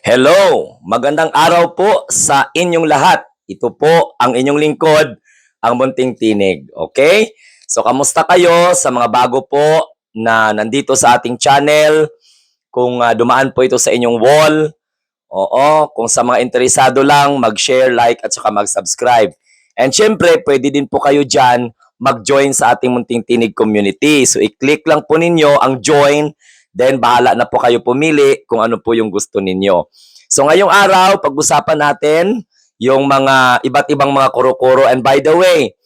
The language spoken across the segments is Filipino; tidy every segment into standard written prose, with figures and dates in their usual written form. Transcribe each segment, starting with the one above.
Hello! Magandang araw po sa inyong lahat. Ito po ang inyong lingkod, ang Munting Tinig. Okay? So, kamusta kayo sa mga bago po na nandito sa ating channel? Kung dumaan po ito sa inyong wall, oo. Kung sa mga interesado lang, mag-share, like, at saka mag-subscribe. And syempre, pwede din po kayo dyan mag-join sa ating Munting Tinig community. So, i-click lang po ninyo ang join. Then, bahala na po kayo pumili kung ano po yung gusto ninyo. So, ngayong araw, pag-usapan natin yung mga iba't ibang mga kuro-kuro. And by the way,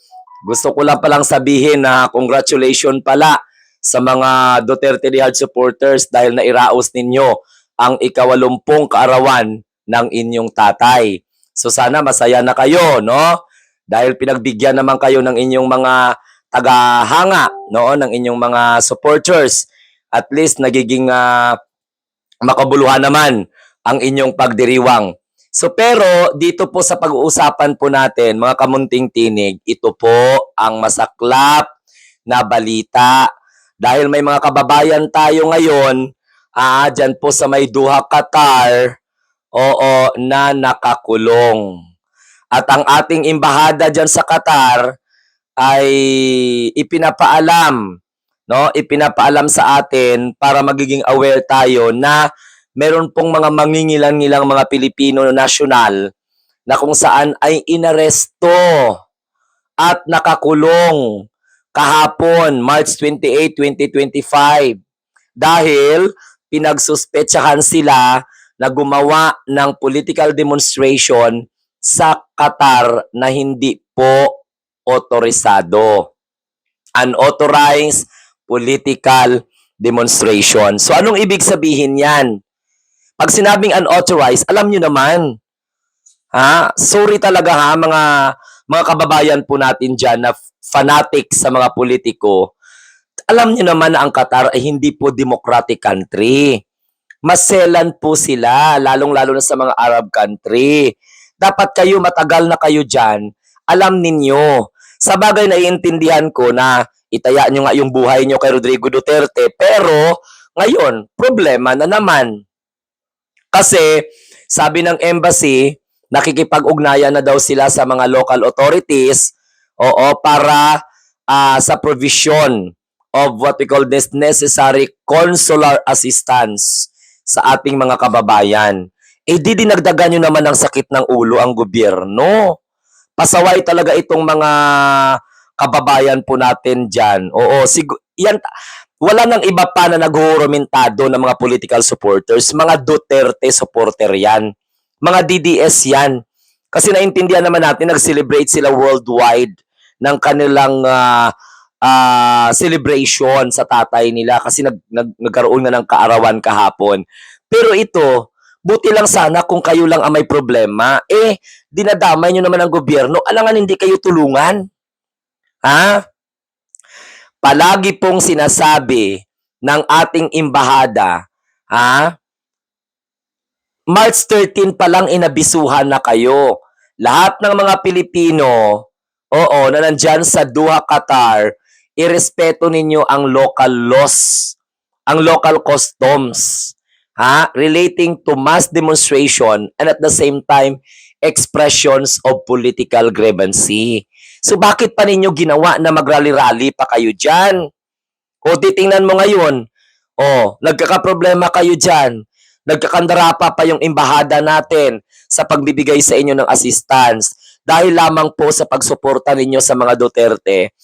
gusto ko lang palang sabihin na congratulations pala sa mga Duterte de Hard supporters dahil nairaos ninyo ang ika-80 kaarawan ng inyong tatay. So sana masaya na kayo, no? Dahil pinagbigyan naman kayo ng inyong mga tagahanga, no? Ng inyong mga supporters. At least nagiging makabuluhan naman ang inyong pagdiriwang. So pero dito po sa pag-uusapan po natin, mga kamunting tinig, ito po ang masaklap na balita. Dahil may mga kababayan tayo ngayon, dyan po sa may Doha, Qatar, oo, na nakakulong. At ang ating embahada dyan sa Qatar ay ipinapaalam, no? Ipinapaalam sa atin para magiging aware tayo na meron pong mga mangingilang-ngilang mga Pilipino national na kung saan ay inaresto at nakakulong kahapon, March 28, 2025 dahil pinagsuspetsahan sila na gumawa ng political demonstration sa Qatar na hindi po otorisado. Unauthorized political demonstration. So anong ibig sabihin yan? Pag sinabing unauthorized, alam nyo naman, sorry talaga mga kababayan po natin dyan na fanatic sa mga politiko. Alam niyo naman na ang Qatar ay hindi po democratic country. Maselan po sila, lalong-lalo na sa mga Arab country. Dapat kayo, matagal na kayo dyan, alam ninyo. Sa bagay, naiintindihan ko na itaya nyo nga yung buhay nyo kay Rodrigo Duterte, pero ngayon, problema na naman. Kasi, sabi ng embassy, nakikipag-ugnayan na daw sila sa mga local authorities, oo, para sa provision of what we call this necessary consular assistance sa ating mga kababayan. Eh di dinagdagan nyo naman ng sakit ng ulo ang gobyerno. Pasaway talaga itong mga kababayan po natin dyan. Oo, yan, wala nang iba pa na naghuhurumentado ng mga political supporters. Mga Duterte supporter yan. Mga DDS yan. Kasi naintindihan naman natin, nag-celebrate sila worldwide ng kanilang celebration sa tatay nila kasi nagkaroon na ng kaarawan kahapon. Pero ito, buti lang sana kung kayo lang ang may problema. Eh, dinadamay nyo naman ang gobyerno. Alangan hindi kayo tulungan. Palagi pong sinasabi ng ating embahada, March 13 pa lang inabisuhan na kayo. Lahat ng mga Pilipino, oo, na nandyan sa Doha, Qatar, irespeto ninyo ang local laws, ang local customs, relating to mass demonstration and at the same time, expressions of political grievances. So bakit pa ninyo ginawa na magrally-rally pa kayo dyan? O titingnan mo ngayon, nagkakaproblema kayo dyan, nagkakandarapa pa yung embahada natin sa pagbibigay sa inyo ng assistance dahil lamang po sa pagsuporta ninyo sa mga Duterte,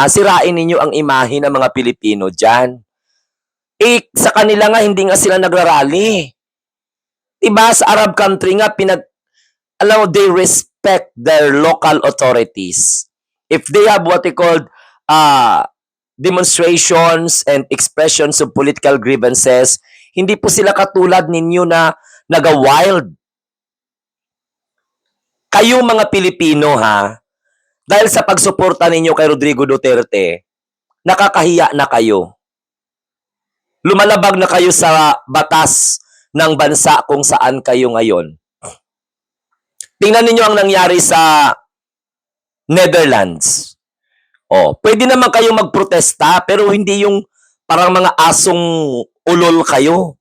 sirain ninyo ang imahe ng mga Pilipino dyan. Eh, sa kanila nga, hindi nga sila nagrarally. Diba, sa Arab country nga, alam mo, they respect their local authorities. If they have what they called demonstrations and expressions of political grievances, hindi po sila katulad ninyo na naga-wild. Kayo mga Pilipino dahil sa pagsuporta ninyo kay Rodrigo Duterte, nakakahiya na kayo. Lumalabag na kayo sa batas ng bansa kung saan kayo ngayon. Tingnan ninyo ang nangyari sa Netherlands. Pwede naman kayo magprotesta pero hindi yung parang mga asong ulol kayo.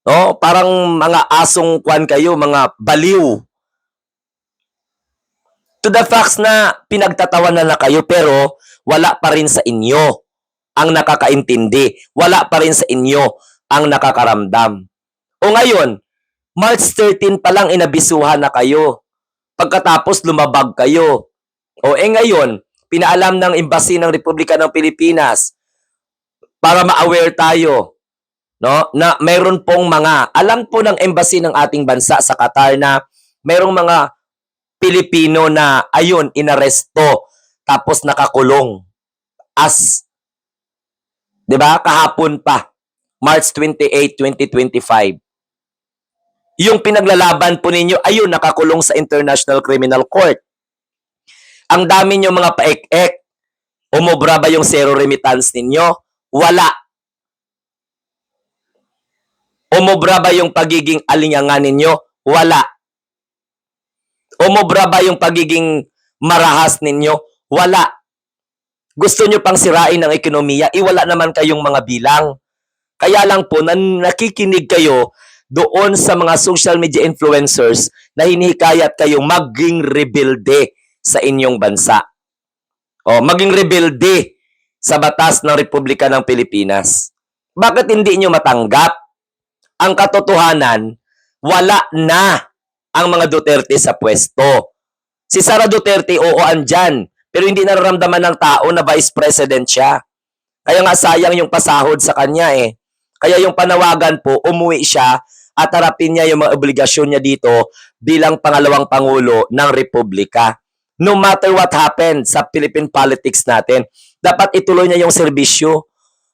No? Parang mga asong kwan kayo, mga baliw. To the facts na pinagtatawanan na kayo pero wala pa rin sa inyo ang nakakaintindi. Wala pa rin sa inyo ang nakakaramdam. O ngayon, March 13 pa lang inabisuhan na kayo. Pagkatapos lumabag kayo. O ngayon, pinaalam ng Embassy ng Republika ng Pilipinas para ma-aware tayo, no, na mayroon pong mga, alam po ng Embassy ng ating bansa sa Qatar na mayroong mga Pilipino na ayun, inaresto tapos nakakulong as, 'di ba? Kahapon pa, March 28, 2025. Yung pinaglalaban po ninyo, ayun, nakakulong sa International Criminal Court. Ang dami nyo mga paek-ek. Umobra ba yung zero remittance ninyo? Wala. Umobra ba yung pagiging alinyangan ninyo? Wala. Umobra ba yung pagiging marahas ninyo? Wala. Gusto nyo pang sirain ang ekonomiya? Wala naman kayong mga bilang. Kaya lang po, nakikinig kayo doon sa mga social media influencers na hinihikayat kayong maging rebelde sa inyong bansa. O, maging rebelde sa batas ng Republika ng Pilipinas. Bakit hindi nyo matanggap? Ang katotohanan, wala na ang mga Duterte sa pwesto. Si Sara Duterte, oo, andyan. Pero hindi nararamdaman ng tao na vice president siya. Kaya nga sayang yung pasahod sa kanya eh. Kaya yung panawagan po, umuwi siya at harapin niya yung mga obligasyon niya dito bilang pangalawang pangulo ng Republika. No matter what happened sa Philippine politics natin, dapat ituloy niya yung serbisyo.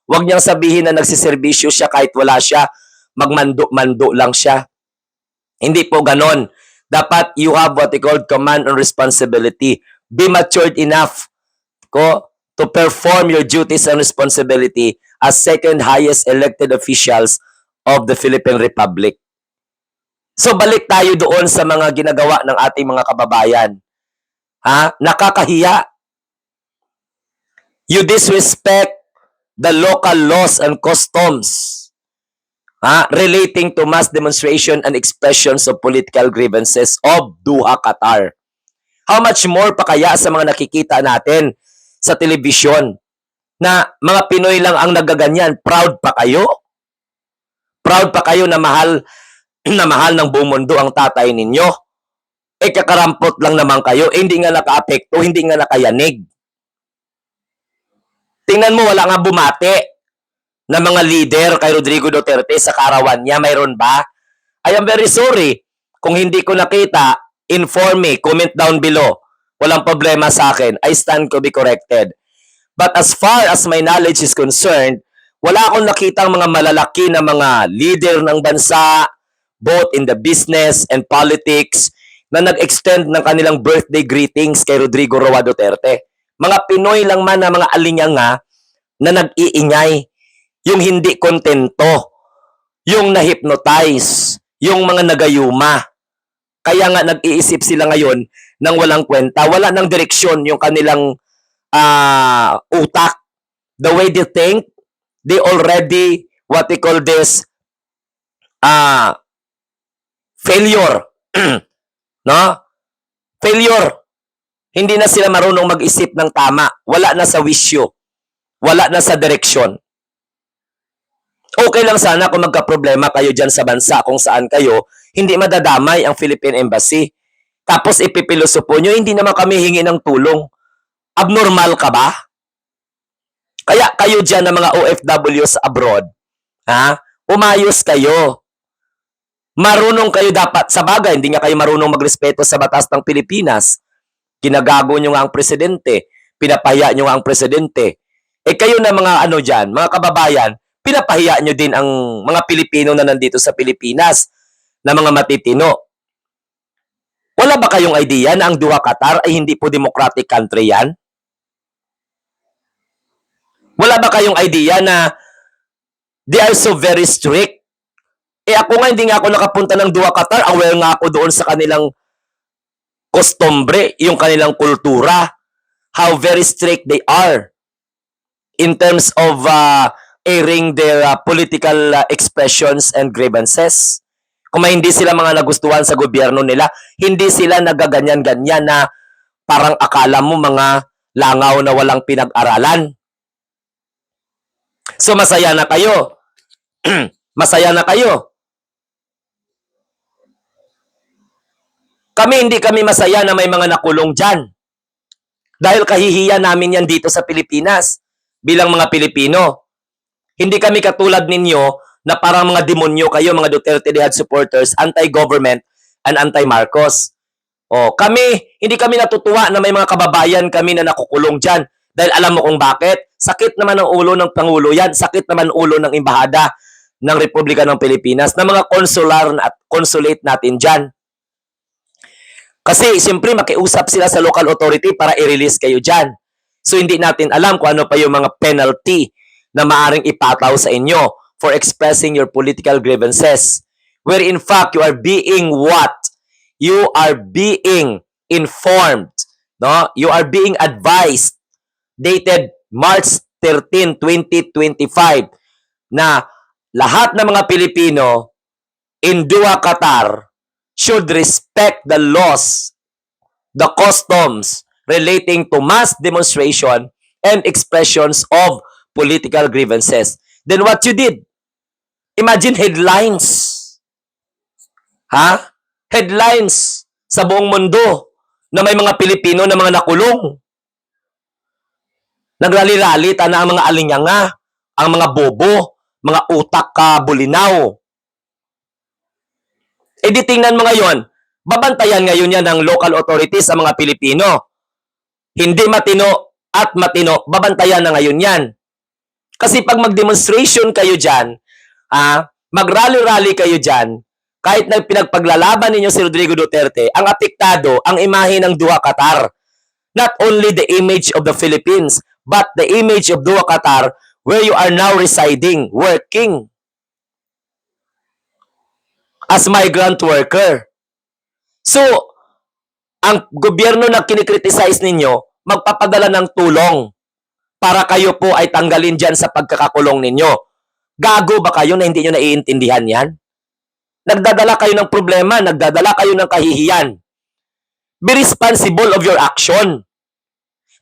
Huwag niyang sabihin na nagsiservisyo siya kahit wala siya, magmando-mando lang siya. Hindi po ganon. Dapat you have what they called command and responsibility. Be matured enough to perform your duties and responsibility as second highest elected officials of the Philippine Republic. So balik tayo doon sa mga ginagawa ng ating mga kababayan. Nakakahiya. You disrespect the local laws and customs relating to mass demonstration and expressions of political grievances of Doha, Qatar. How much more pa kaya sa mga nakikita natin sa telebisyon na mga Pinoy lang ang nagaganyan? Proud pa kayo? Proud pa kayo na mahal ng buong mundo ang tatay ninyo? Kakarampot lang naman kayo, hindi nga naka-apekto, hindi nga nakayanig. Tingnan mo, wala nga bumate na mga leader kay Rodrigo Duterte sa karawan niya. Mayroon ba? I am very sorry. Kung hindi ko nakita, inform me, comment down below. Walang problema sa akin. I stand to be corrected. But as far as my knowledge is concerned, wala akong nakitang mga malalaki na mga leader ng bansa, both in the business and politics, na nag-extend ng kanilang birthday greetings kay Rodrigo Roa Duterte. Mga Pinoy lang man na mga alinyanga na nag-iingay, yung hindi kontento, yung na-hypnotize, yung mga nagayuma. Kaya nga nag-iisip sila ngayon ng walang kwenta, wala ng direksyon yung kanilang utak. The way they think, they already, what they call this, failure. No? Failure. Hindi na sila marunong mag-isip ng tama. Wala na sa wisyo. Wala na sa direksyon. Okay lang sana kung magka-problema kayo dyan sa bansa kung saan kayo, hindi madadamay ang Philippine Embassy. Tapos ipipilosopo nyo, hindi naman kami hingi ng tulong. Abnormal ka ba? Kaya kayo dyan na mga OFWs abroad, umayos kayo. Marunong kayo dapat, sa bagay, hindi nga kayo marunong magrespeto sa batas ng Pilipinas. Kinagago nyo nga ang presidente, pinapahiya nyo nga ang presidente. Kayo na mga dyan, mga kababayan, pinapahiya nyo din ang mga Pilipino na nandito sa Pilipinas, na mga matitino. Wala ba kayong idea na ang Doha, Qatar ay hindi po democratic country yan? Wala ba kayong idea na they are so very strict? Ako nga, hindi nga ako nakapunta ng Doha, Qatar. Aware nga ako doon sa kanilang kostumbre, yung kanilang kultura. How very strict they are in terms of airing their political expressions and grievances. Kung may hindi sila mga nagustuhan sa gobyerno nila, hindi sila nagaganyan-ganyan na parang akala mo mga langaw na walang pinag-aralan. So masaya na kayo. Masaya na kayo. Hindi kami masaya na may mga nakulong dyan. Dahil kahihiyan namin yan dito sa Pilipinas bilang mga Pilipino. Hindi kami katulad ninyo na parang mga demonyo kayo, mga Duterte Dihad supporters, anti-government and anti-Marcos. Hindi kami natutuwa na may mga kababayan kami na nakukulong dyan. Dahil alam mo kung bakit? Sakit naman ang ulo ng Pangulo yan. Sakit naman ulo ng Embahada ng Republika ng Pilipinas, ng mga consular at consulate natin dyan. Kasi siyempre makiusap sila sa local authority para i-release kayo dyan. So hindi natin alam kung ano pa yung mga penalty na maaring ipataw sa inyo for expressing your political grievances. Where in fact, you are being what? You are being informed. No? You are being advised. Dated March 13, 2025 na lahat ng mga Pilipino in Doha, Qatar should respect the laws, the customs relating to mass demonstration and expressions of political grievances. Then what you did? Imagine headlines. Headlines sa buong mundo na may mga Pilipino na mga nakulong. Nagrali-rali na ang mga alinyanga, ang mga bobo, mga utak bulinaw. Di tingnan mo ngayon, babantayan ngayon yan ng local authorities sa mga Pilipino. Hindi matino at matino, babantayan na ngayon yan. Kasi pag mag-demonstration kayo dyan, mag-rally-rally kayo dyan, kahit na pinagpaglalaban ninyo si Rodrigo Duterte, ang apektado, ang imahe ng Doha, Qatar. Not only the image of the Philippines, but the image of Doha, Qatar, where you are now residing, working as migrant worker. So, ang gobyerno na kinikriticize ninyo, magpapadala ng tulong para kayo po ay tanggalin dyan sa pagkakakulong ninyo. Gago ba kayo na hindi nyo naiintindihan yan? Nagdadala kayo ng problema, nagdadala kayo ng kahihiyan. Be responsible of your action.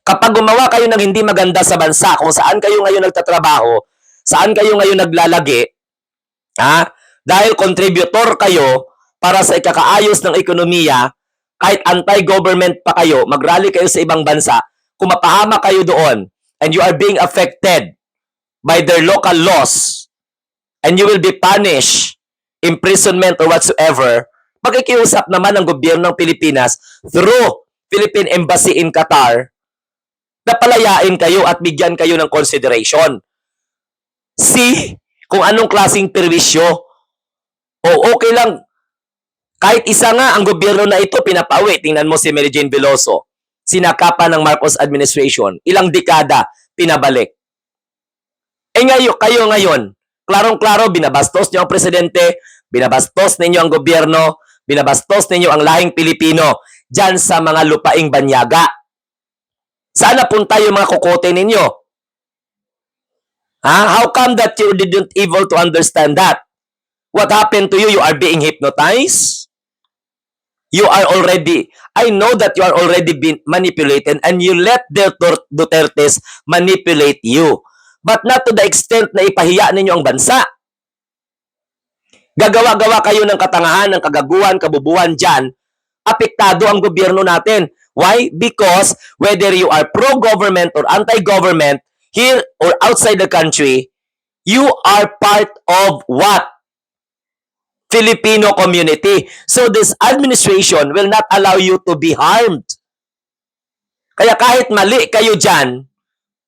Kapag gumawa kayo ng hindi maganda sa bansa, kung saan kayo ngayon nagtatrabaho, saan kayo ngayon naglalagi, dahil contributor kayo para sa ikakaayos ng ekonomiya, kahit anti-government pa kayo, mag-rally kayo sa ibang bansa, kung mapahama kayo doon, and you are being affected by their local laws, and you will be punished, imprisonment or whatsoever, magkikiusap naman ng gobyerno ng Pilipinas through Philippine Embassy in Qatar na palayain kayo at bigyan kayo ng consideration. See kung anong klaseng perwisyo. Okay lang. Kahit isa nga ang gobyerno na ito pinapauwi. Tingnan mo si Mary Jane Veloso. Sinakapan ng Marcos administration. Ilang dekada pinabalik. Kayo ngayon, klarong-klaro, binabastos niyo ang presidente, binabastos ninyo ang gobyerno, binabastos ninyo ang lahing Pilipino dyan sa mga lupaing banyaga. Saan napunta yung mga kukote ninyo? How come that you didn't able to understand that? What happened to you? You are being hypnotized? I know that you are already being manipulated and you let the Dutertes manipulate you. But not to the extent na ipahiya ninyo ang bansa. Gagawa-gawa kayo ng katangahan, ng kagaguhan, kabubuhan dyan, apektado ang gobyerno natin. Why? Because whether you are pro-government or anti-government, here or outside the country, you are part of what? Filipino community. So this administration will not allow you to be harmed. Kaya kahit mali kayo dyan,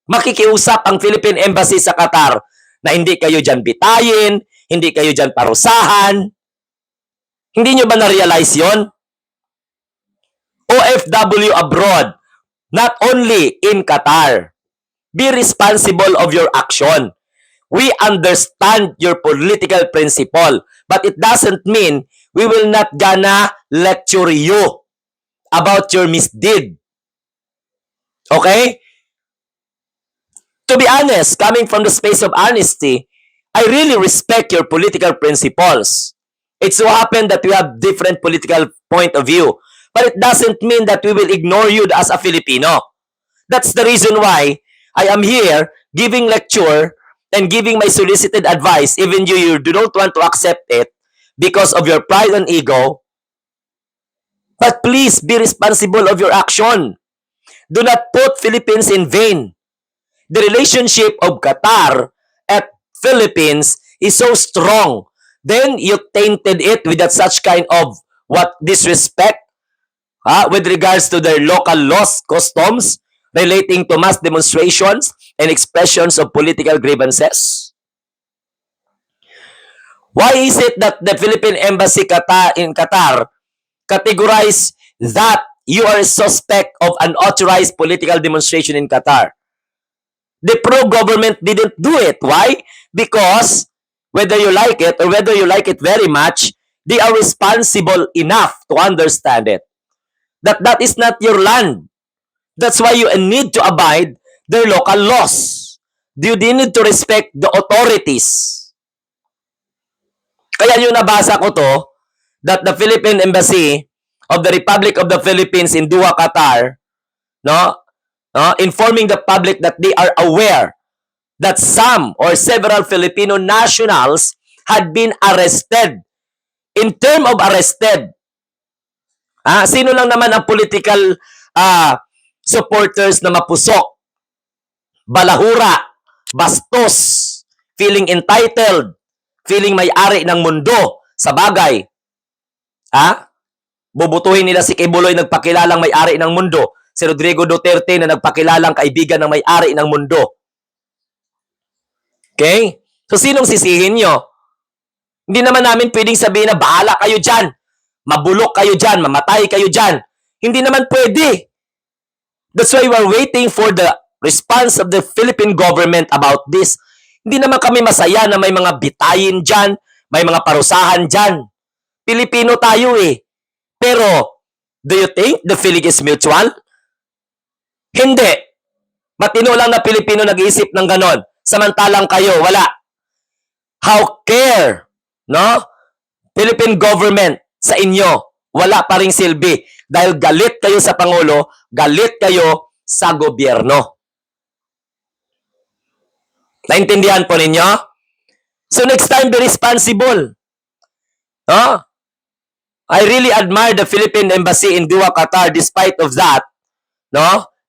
makikiusap ang Philippine Embassy sa Qatar na hindi kayo dyan bitayin, hindi kayo dyan parusahan. Hindi nyo ba na-realize yon? OFW abroad, not only in Qatar, be responsible of your action. We understand your political principle, but it doesn't mean we will not gonna lecture you about your misdeed. Okay? To be honest, coming from the space of honesty, I really respect your political principles. It so happened that we have different political point of view, but it doesn't mean that we will ignore you as a Filipino. That's the reason why I am here giving lecture and giving my solicited advice, even you do not want to accept it because of your pride and ego. But please be responsible of your action. Do not put Philippines in vain. The relationship of Qatar at Philippines is so strong. Then you tainted it with that such kind of what disrespect with regards to their local laws, customs, relating to mass demonstrations and expressions of political grievances? Why is it that the Philippine Embassy in Qatar categorize that you are a suspect of unauthorized political demonstration in Qatar? The pro-government didn't do it. Why? Because whether you like it or whether you like it very much, they are responsible enough to understand it. That is not your land. That's why you need to abide their local laws. You need to respect the authorities. Kaya yung nabasa ko to, that the Philippine Embassy of the Republic of the Philippines in Doha, Qatar, informing the public that they are aware that some or several Filipino nationals had been arrested. In term of arrested, sino lang naman ang political supporters na mapusok, balahura, bastos, feeling entitled, feeling may-ari ng mundo sa bagay. Bubutuhin nila si Kibuloy nagpakilalang may-ari ng mundo, si Rodrigo Duterte na nagpakilalang kaibigan ng may-ari ng mundo. Okay? So, sinong sisihin nyo? Hindi naman namin pwedeng sabihin na bahala kayo dyan, mabulok kayo dyan, mamatay kayo dyan. Hindi naman pwede. That's why we're waiting for the response of the Philippine government about this. Hindi naman kami masaya na may mga bitayin dyan, may mga parusahan dyan. Pilipino tayo eh. Pero, do you think the feeling is mutual? Hindi. Matino lang na Pilipino nag-iisip ng ganon. Samantalang kayo, wala. How care, no? Philippine government sa inyo, wala pa ring silbi. Dahil galit kayo sa Pangulo, galit kayo sa gobyerno. Naintindihan po ninyo? So next time, be responsible. I really admire the Philippine Embassy in Doha, Qatar. Despite of that,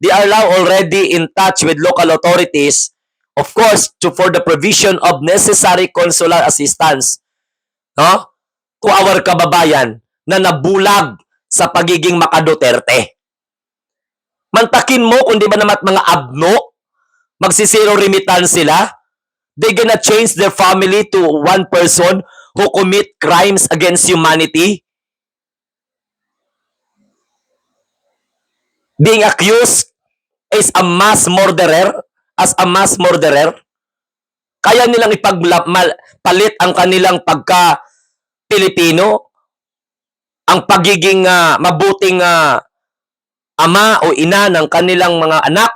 they are now already in touch with local authorities, of course, for the provision of necessary consular assistance to our kababayan na nabulag sa pagiging maka-Duterte. Mantakin mo kung di ba naman mga abno, magsisiro remittance sila, they gonna change their family to one person who commit crimes against humanity? Being accused is a mass murderer, kaya nilang ipagpalit ang kanilang pagka-Pilipino, ang pagiging mabuting ama o ina ng kanilang mga anak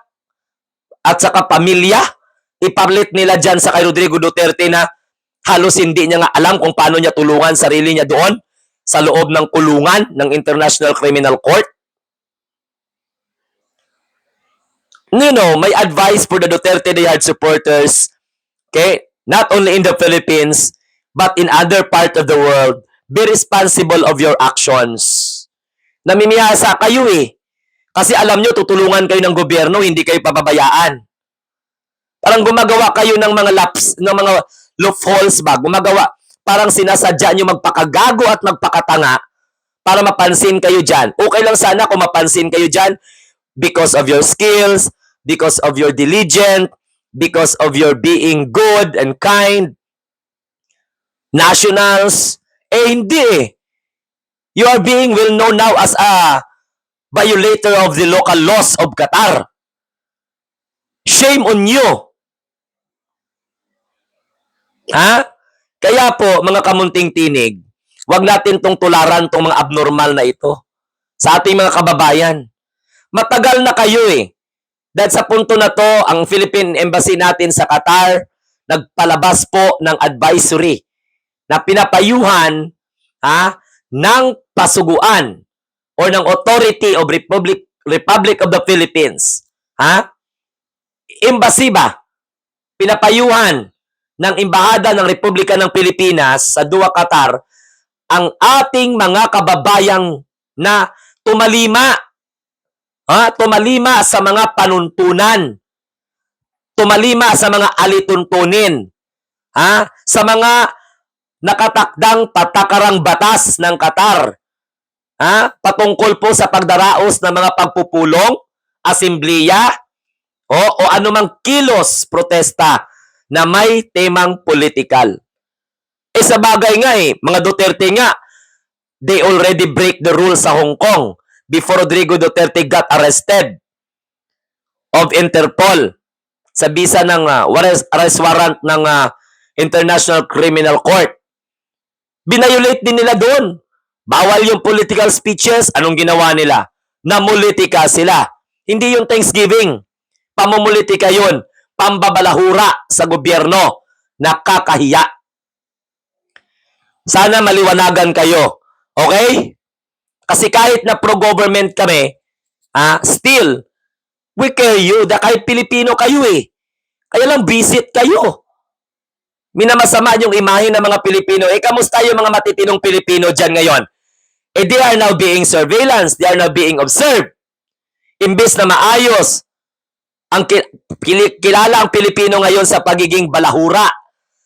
at saka pamilya, ipalit nila dyan sa kay Rodrigo Duterte na halos hindi niya nga alam kung paano niya tulungan sarili niya doon sa loob ng kulungan ng International Criminal Court. My advice for the Duterte Diehard supporters, okay, not only in the Philippines, but in other part of the world, be responsible of your actions. Namimiyasa kayo eh. Kasi alam nyo, tutulungan kayo ng gobyerno, hindi kayo pababayaan. Parang gumagawa kayo ng mga loopholes ba? Parang sinasadya nyo magpakagago at magpakatanga para mapansin kayo dyan. Okay lang sana kung mapansin kayo dyan because of your skills, because of your diligence, because of your being good and kind. Nationals, hindi eh. You are being well known now as a violator of the local laws of Qatar. Shame on you. Kaya po, mga kamunting tinig, wag natin tong tularan tong mga abnormal na ito sa ating mga kababayan. Matagal na kayo eh. Dahil sa punto na to, ang Philippine Embassy natin sa Qatar nagpalabas po ng advisory na pinapayuhan ng pasuguan or ng Authority of Republic of the Philippines. Embassy ba? Pinapayuhan ng Embahada ng Republika ng Pilipinas sa Doha, Qatar ang ating mga kababayang na tumalima sa mga panuntunan, tumalima sa mga alituntunin, sa mga nakatakdang patakarang batas ng Qatar, patungkol po sa pagdaraos ng mga pagpupulong, asembleya, o anumang kilos, protesta na may temang politikal. Sa bagay nga mga Duterte nga, they already break the rules sa Hong Kong before Rodrigo Duterte got arrested of Interpol sa bisa ng arrest warrant ng International Criminal Court. Binayolate din nila doon. Bawal yung political speeches. Anong ginawa nila? Namulitika sila. Hindi yung Thanksgiving. Pamumulitika yun. Pambabalahura sa gobyerno. Nakakahiya. Sana maliwanagan kayo. Okay? Kasi kahit na pro-government kami, still, we care you. Kahit Pilipino kayo Kaya lang visit kayo. Minamasama yung imahe ng mga Pilipino. Kamusta yung mga matitinong Pilipino dyan ngayon? They are now being surveillance. They are now being observed. Imbes na maayos, kilala ang Pilipino ngayon sa pagiging balahura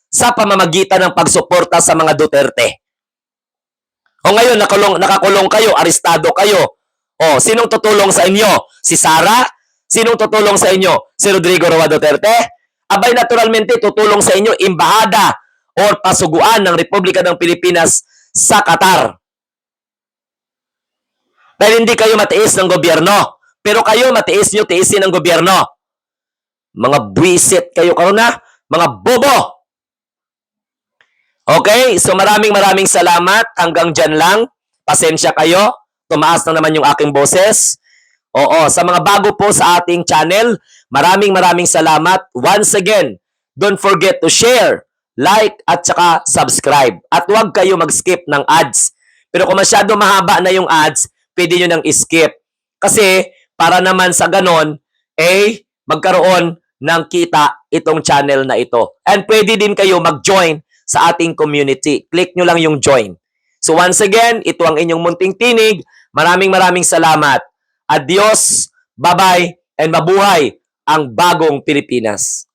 sa pamamagitan ng pagsuporta sa mga Duterte. O ngayon, nakakulong kayo, arestado kayo. O, sinong tutulong sa inyo? Si Sara? Sinong tutulong sa inyo? Si Rodrigo Roa Duterte? Abay, naturalmente, tutulong sa inyo embahada or pasuguan ng Republika ng Pilipinas sa Qatar. Dahil hindi kayo matiis ng gobyerno. Pero kayo, matiis nyo, tiisin ng gobyerno. Mga buwisit kayo kauna, mga bobo. Okay, so maraming salamat. Hanggang dyan lang. Pasensya kayo. Tumaas na naman yung aking boses. Oo, sa mga bago po sa ating channel, maraming salamat. Once again, don't forget to share, like, at saka subscribe. At huwag kayo mag-skip ng ads. Pero kung masyado mahaba na yung ads, pwede nyo nang skip. Kasi, para naman sa ganon, magkaroon ng kita itong channel na ito. And pwede din kayo mag-join sa ating community. Click nyo lang yung join. So once again, ito ang inyong munting tinig. Maraming salamat. Adios, bye-bye, and mabuhay ang bagong Pilipinas.